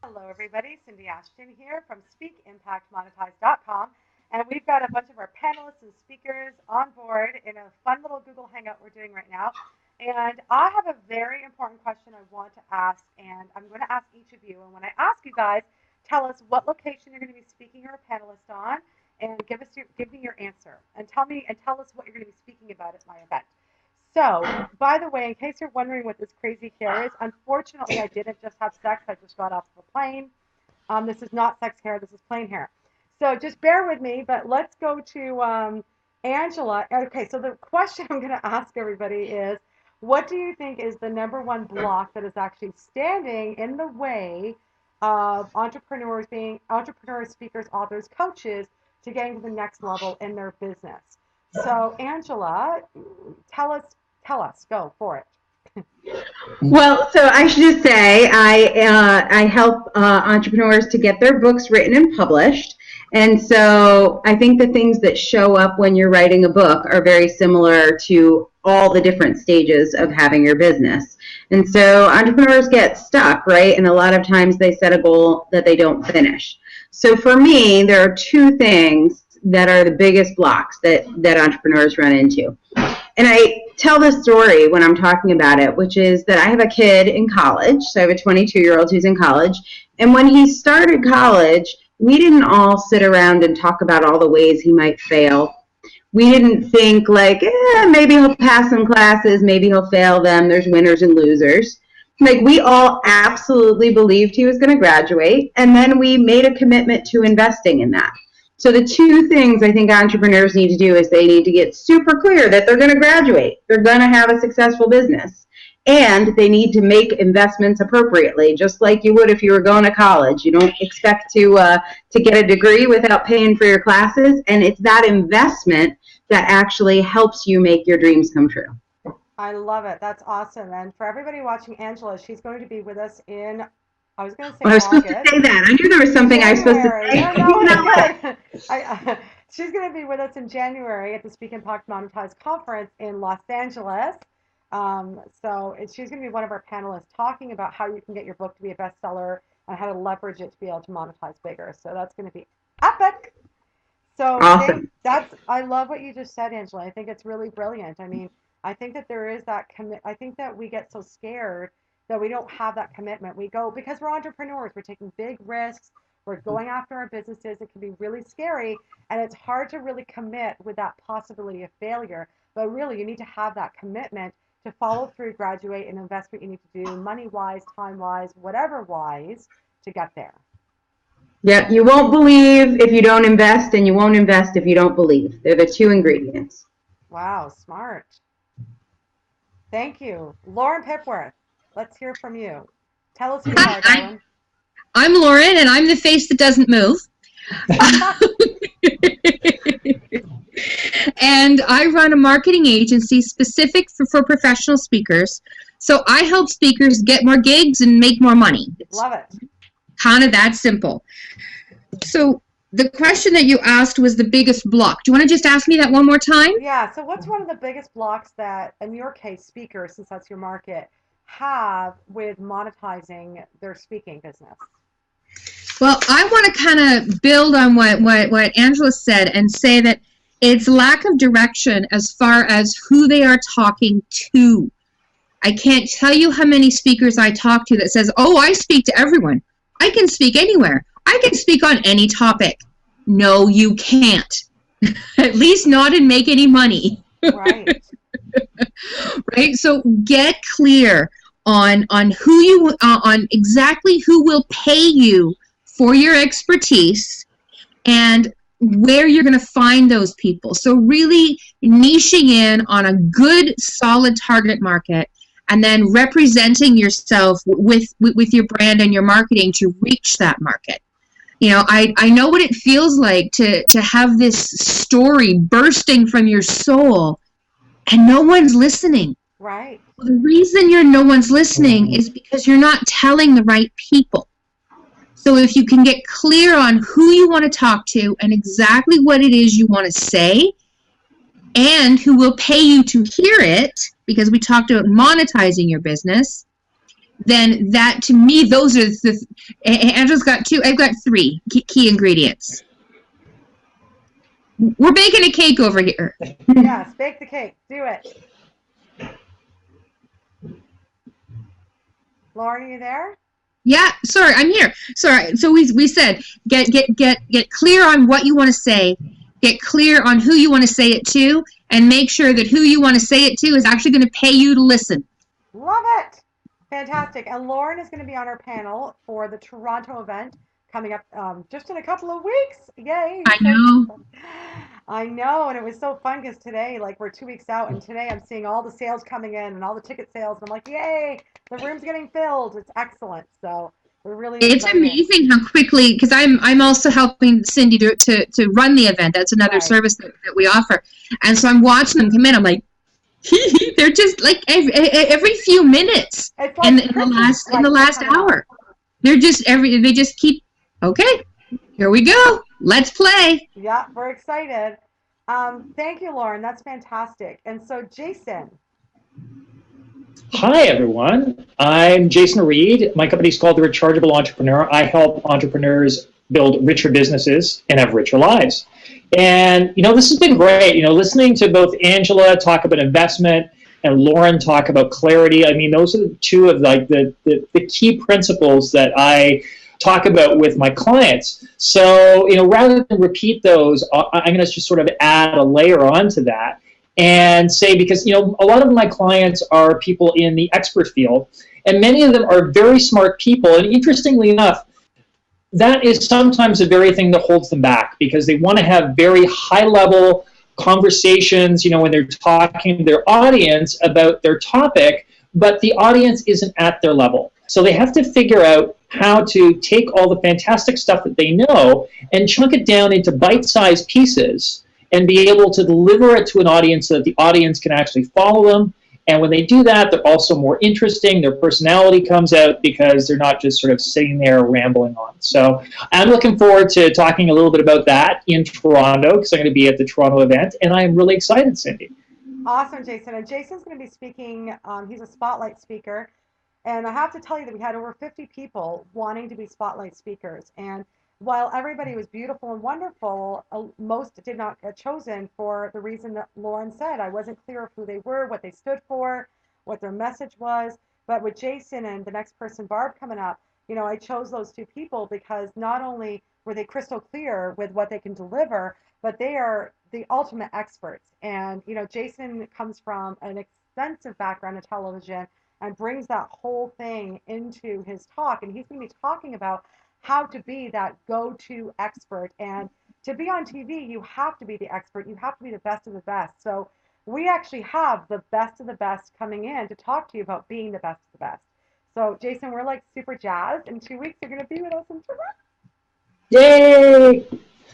Hello, everybody. Cindy Ashton here from SpeakImpactMonetize.com. And we've got a bunch of our panelists and speakers on board in a fun little Google Hangout we're doing right now. And I have a very important question I want to ask, and I'm going to ask each of you. And when I ask you guys, tell us what location you're going to be speaking or a panelist on, and give me your answer. And tell us what you're going to be speaking about at my event. So, by the way, in case you're wondering what this crazy hair is, unfortunately, I didn't just have sex. I just got off the plane. This is not sex hair. This is plain hair. So just bear with me, but let's go to Angela. Okay, so the question I'm going to ask everybody is, what do you think is the number one block that is actually standing in the way of entrepreneurs, speakers, authors, coaches, to getting to the next level in their business? So, Angela, tell us, go for it. Well, so I should just say I help entrepreneurs to get their books written and published. And so I think the things that show up when you're writing a book are very similar to all the different stages of having your business. And so entrepreneurs get stuck, right? And a lot of times they set a goal that they don't finish. So for me, there are two things that are the biggest blocks that entrepreneurs run into. And I tell this story when I'm talking about it, which is that I have a kid in college. So I have a 22-year-old who's in college. And when he started college, we didn't all sit around and talk about all the ways he might fail. We didn't think like, maybe he'll pass some classes, maybe he'll fail them. There's winners and losers. Like, we all absolutely believed he was going to graduate. And then we made a commitment to investing in that. So the two things I think entrepreneurs need to do is they need to get super clear that they're going to graduate. They're going to have a successful business. And they need to make investments appropriately, just like you would if you were going to college. You don't expect to get a degree without paying for your classes. And it's that investment that actually helps you make your dreams come true. I love it. That's awesome. And for everybody watching Angela, she's going to be with us in, I was going to say I was supposed to say that. I knew there was something I was supposed to say. She's going to be with us in January at the Speak Impact Monetize conference in Los Angeles. So she's going to be one of our panelists talking about how you can get your book to be a bestseller and how to leverage it to be able to monetize bigger. So that's going to be epic. So awesome. I love what you just said, Angela. I think it's really brilliant. I mean, I think that there is that I think that we get so scared that we don't have that commitment. We go, because we're entrepreneurs, we're taking big risks, we're going after our businesses. It can be really scary, and it's hard to really commit with that possibility of failure. But really, you need to have that commitment to follow through, graduate, and invest what you need to do, money-wise, time-wise, whatever-wise, to get there. Yeah, you won't believe if you don't invest, and you won't invest if you don't believe. They're the two ingredients. Wow, smart. Thank you. Lauren Pibworth, let's hear from you. Tell us who you are, Lauren. I'm Lauren, and I'm the face that doesn't move. And I run a marketing agency specific for professional speakers. So I help speakers get more gigs and make more money. Love it. Kind of that simple. So the question that you asked was the biggest block. Do you want to just ask me that one more time? Yeah. So what's one of the biggest blocks that, in your case, speakers, since that's your market, have with monetizing their speaking business? Well, I want to kind of build on what Angela said and say that it's lack of direction as far as who they are talking to. I can't tell you how many speakers I talk to that says, oh, I speak to everyone. I can speak anywhere. I can speak on any topic. No, you can't. At least not and make any money. Right. Right? So get clear on who you on exactly who will pay you for your expertise and where you're going to find those people. So really niching in on a good, solid target market and then representing yourself with your brand and your marketing to reach that market. You know, I know what it feels like to have this story bursting from your soul and no one's listening. Right. Well, the reason no one's listening is because you're not telling the right people. So if you can get clear on who you want to talk to and exactly what it is you want to say and who will pay you to hear it, because we talked about monetizing your business, then that, to me, those are the, Angela's got two, I've got three key ingredients. We're baking a cake over here. Yes, bake the cake. Do it. Lauren, are you there? Yeah, sorry, I'm here. Sorry. So we said get clear on what you want to say, get clear on who you want to say it to, and make sure that who you want to say it to is actually going to pay you to listen. Love it. Fantastic. And Lauren is going to be on our panel for the Toronto event coming up just in a couple of weeks. Yay. I know. I know, and it was so fun because today, like, we're 2 weeks out, and today I'm seeing all the sales coming in and all the ticket sales, and I'm like, yay, the room's getting filled. It's excellent. So we're really It's excited. amazing how quickly, because I'm also helping Cindy to run the event. That's another service that we offer, and so I'm watching them come in. I'm like, they're just like every few minutes, It's like in the last hour, they just keep, okay, here we go, let's play. Yeah, we're excited. Thank you, Lauren. That's fantastic. And so, Jason. Hi, everyone. I'm Jason Reid. My company is called The Rechargeable Entrepreneur. I help entrepreneurs build richer businesses and have richer lives. And, this has been great. Listening to both Angela talk about investment and Lauren talk about clarity. I mean, those are two of the key principles that I talk about with my clients. So, rather than repeat those, I'm going to just sort of add a layer onto that and say, because, a lot of my clients are people in the expert field, and many of them are very smart people. And interestingly enough, that is sometimes the very thing that holds them back, because they want to have very high-level conversations, when they're talking to their audience about their topic, but the audience isn't at their level. So they have to figure out how to take all the fantastic stuff that they know and chunk it down into bite-sized pieces and be able to deliver it to an audience so that the audience can actually follow them. And when they do that, they're also more interesting. Their personality comes out because they're not just sort of sitting there rambling on. So I'm looking forward to talking a little bit about that in Toronto, because I'm going to be at the Toronto event, and I'm really excited, Cindy. Awesome, Jason. And Jason's going to be speaking. He's a spotlight speaker. And I have to tell you that we had over 50 people wanting to be spotlight speakers. And while everybody was beautiful and wonderful, most did not get chosen for the reason that Lauren said. I wasn't clear of who they were, what they stood for, what their message was. But with Jason and the next person, Barb, coming up, I chose those two people because not only were they crystal clear with what they can deliver, but they are the ultimate experts. And, Jason comes from an extensive background in television and brings that whole thing into his talk. And he's going to be talking about how to be that go-to expert. And to be on TV, you have to be the expert. You have to be the best of the best. So we actually have the best of the best coming in to talk to you about being the best of the best. So Jason, we're like super jazzed. In 2 weeks, you're going to be with us in Toronto. Yay!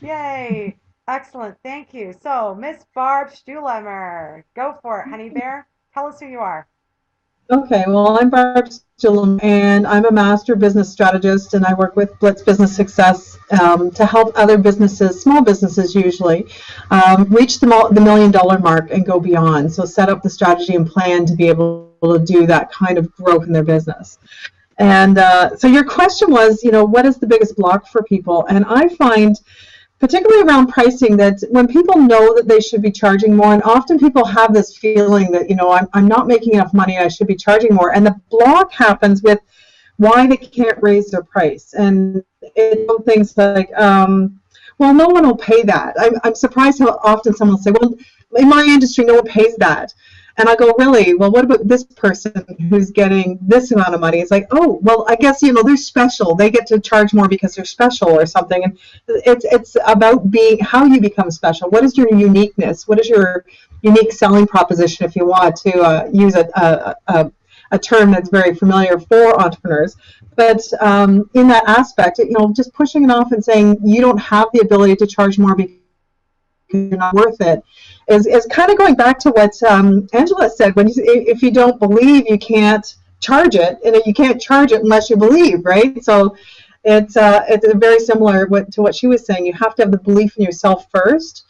Yay! Excellent. Thank you. So Miss Barb Stuhlemmer, go for it, honey bear. Tell us who you are. Okay, well, I'm Barb Stuhlemmer, and I'm a master business strategist, and I work with Blitz Business Success to help other businesses, small businesses usually, reach the $1 million mark and go beyond. So set up the strategy and plan to be able to do that kind of growth in their business. And so your question was, what is the biggest block for people? And I find, particularly around pricing, that when people know that they should be charging more, and often people have this feeling that, I'm not making enough money, I should be charging more, and the block happens with why they can't raise their price. And it's things like, well, no one will pay that. I'm surprised how often someone will say, well, in my industry, no one pays that. And I go, really? Well, what about this person who's getting this amount of money? It's like, oh, well, I guess, they're special. They get to charge more because they're special or something. And it's about how you become special. What is your uniqueness? What is your unique selling proposition, if you want to use a term that's very familiar for entrepreneurs? But in that aspect, just pushing it off and saying you don't have the ability to charge more because you're not worth it is kind of going back to what Angela said. If you don't believe, you can't charge it, and you can't charge it unless you believe, right? So it's very similar to what she was saying. You have to have the belief in yourself first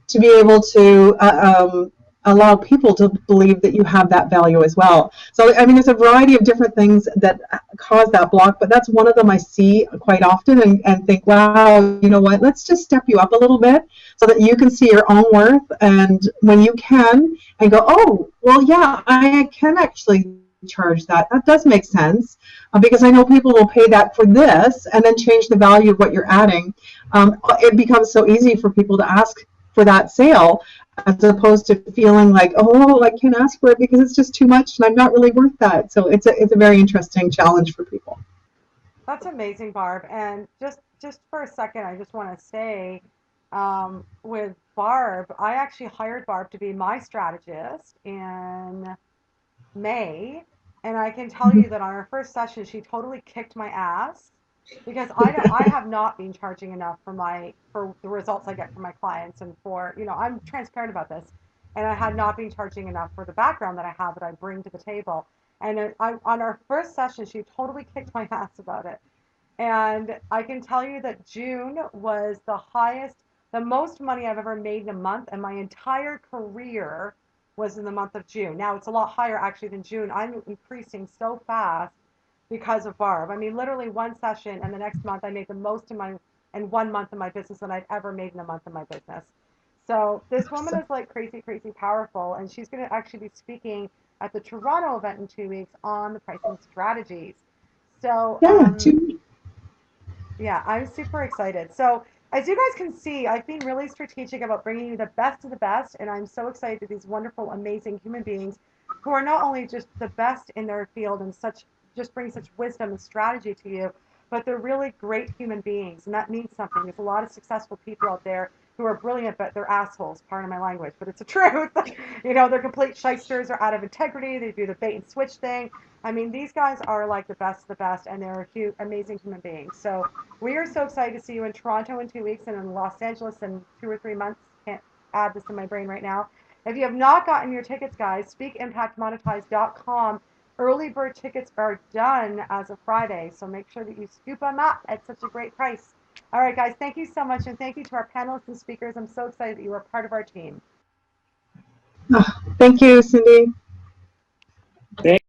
to be able to allow people to believe that you have that value as well. So, I mean, there's a variety of different things that cause that block, but that's one of them I see quite often and think, wow, you know what, let's just step you up a little bit so that you can see your own worth. And when you can, and go, oh, well, yeah, I can actually charge that. That does make sense, because I know people will pay that for this and then change the value of what you're adding. It becomes so easy for people to ask for that sale, as opposed to feeling like, oh, I can't ask for it because it's just too much and I'm not really worth that. So it's a very interesting challenge for people. That's amazing, Barb. And just for a second, I just want to say, with Barb, I actually hired Barb to be my strategist in May, and I can tell you that on our first session, she totally kicked my ass because I have not been charging enough for the results I get from my clients, and for, I'm transparent about this, and I had not been charging enough for the background that I have that I bring to the table. And on our first session, she totally kicked my ass about it. And I can tell you that June was the most money I've ever made in a month, and my entire career was in the month of June. Now it's a lot higher actually than June. I'm increasing so fast because of Barb. I mean, literally one session, and the next month I made the most in 1 month of my business than I'd ever made in a month of my business. So this woman is like crazy, crazy powerful, and she's going to actually be speaking at the Toronto event in 2 weeks on the pricing strategies. So Yeah, yeah, I'm super excited. So, as you guys can see, I've been really strategic about bringing you the best of the best, and I'm so excited that these wonderful, amazing human beings who are not only just the best in their field and just bring such wisdom and strategy to you, but they're really great human beings, and that means something. There's a lot of successful people out there who are brilliant, but they're assholes, pardon my language, but it's the truth. They're complete shysters, they're out of integrity, they do the bait and switch thing. I mean, these guys are like the best of the best, and they're amazing human beings. So we are so excited to see you in Toronto in 2 weeks and in Los Angeles in 2 or 3 months. Can't add this in my brain right now. If you have not gotten your tickets, guys, speakimpactmonetize.com. Early bird tickets are done as of Friday, so make sure that you scoop them up at such a great price. All right, guys, thank you so much, and thank you to our panelists and speakers. I'm so excited that you are part of our team. thank you, Cindy. Thank